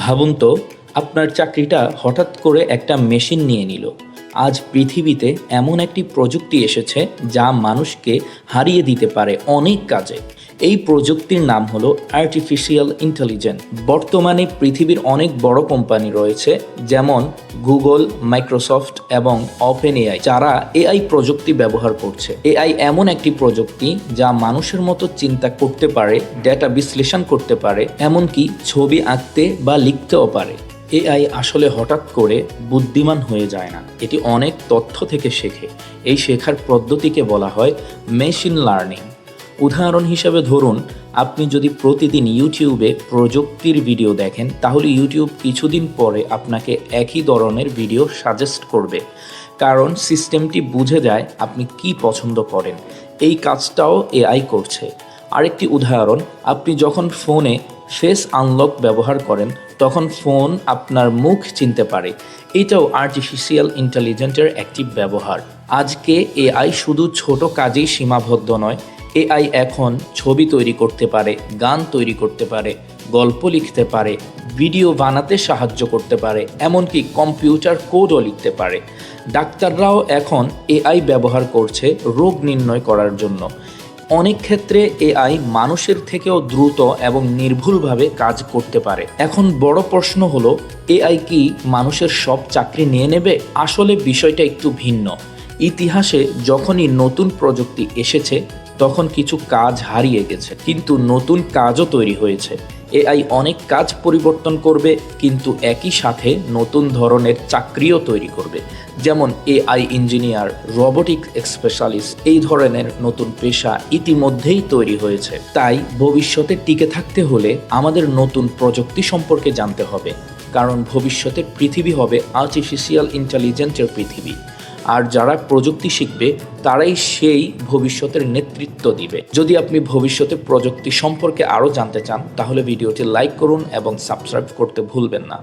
ভাবুন তো, আপনার চাকরিটা হঠাৎ করে একটা মেশিন নিয়ে নিল। আজ পৃথিবীতে এমন একটি প্রযুক্তি এসেছে যা মানুষকে হারিয়ে দিতে পারে অনেক কাজে। এই প্রযুক্তির নাম হলো আর্টিফিশিয়াল ইন্টেলিজেন্স। বর্তমানে পৃথিবীর অনেক বড় কোম্পানি রয়েছে, যেমন গুগল, মাইক্রোসফট এবং ওপেন এআই, যারা এআই প্রযুক্তি ব্যবহার করছে। এআই এমন একটি প্রযুক্তি যা মানুষের মতো চিন্তা করতে পারে, ডেটা বিশ্লেষণ করতে পারে, এমনকি ছবি আঁকতে বা লিখতেও পারে। এআই আসলে হঠাৎ করে বুদ্ধিমান হয়ে যায় না, এটি অনেক তথ্য থেকে শেখে। এই শেখার পদ্ধতিকে বলা হয় মেশিন লার্নিং। উদাহরণ হিসেবে ধরুন, আপনি যদি প্রতিদিন ইউটিউবে প্রযুক্তির ভিডিও দেখেন, তাহলে ইউটিউব কিছুদিন পরে আপনাকে একই ধরনের ভিডিও সাজেস্ট করবে, কারণ সিস্টেমটি বুঝে যায় আপনি কি পছন্দ করেন। এই কাজটাও এআই করছে। আরেকটি উদাহরণ, আপনি যখন ফোনে ফেস আনলক ব্যবহার করেন, তখন ফোন আপনার মুখ চিনতে পারে। এটাও আর্টিফিশিয়াল ইন্টেলিজেন্সের একটি ব্যবহার। আজকে এআই শুধু ছোট কাজেই সীমাবদ্ধ নয়, এআই এখন ছবি তৈরি করতে পারে, গান তৈরি করতে পারে, গল্প লিখতে পারে, ভিডিও বানাতে সাহায্য করতে পারে, এমনকি কম্পিউটার কোডও লিখতে পারে। ডাক্তাররাও এখন এআই ব্যবহার করছে রোগ নির্ণয় করার জন্য। অনেক ক্ষেত্রে এআই মানুষের থেকেও দ্রুত এবং নির্ভুলভাবে কাজ করতে পারে। এখন বড় প্রশ্ন হলো, এআই কি মানুষের সব চাকরি নিয়ে নেবে? আসলে বিষয়টা একটু ভিন্ন। ইতিহাসে যখনই নতুন প্রযুক্তি এসেছে, তখন কিছু কাজ হারিয়ে গেছে, কিন্তু নতুন কাজও তৈরি হয়েছে। এআই অনেক কাজ পরিবর্তন করবে, কিন্তু একই সাথে নতুন ধরনের চাকরিও তৈরি করবে। যেমন এআই ইঞ্জিনিয়ার, রোবোটিক স্পেশালিস্ট, এই ধরনের নতুন পেশা ইতিমধ্যেই তৈরি হয়েছে। তাই ভবিষ্যতে টিকে থাকতে হলে আমাদের নতুন প্রযুক্তি সম্পর্কে জানতে হবে, কারণ ভবিষ্যতের পৃথিবী হবে আর্টিফিশিয়াল ইন্টেলিজেন্সের পৃথিবী। আর যারা প্রযুক্তি শিখবে, তারাই সেই ভবিষ্যতের নেতৃত্ব দিবে। যদি আপনি ভবিষ্যতে প্রযুক্তি সম্পর্কে আরও জানতে চান, তাহলে ভিডিওটি লাইক করুন এবং সাবস্ক্রাইব করতে ভুলবেন না।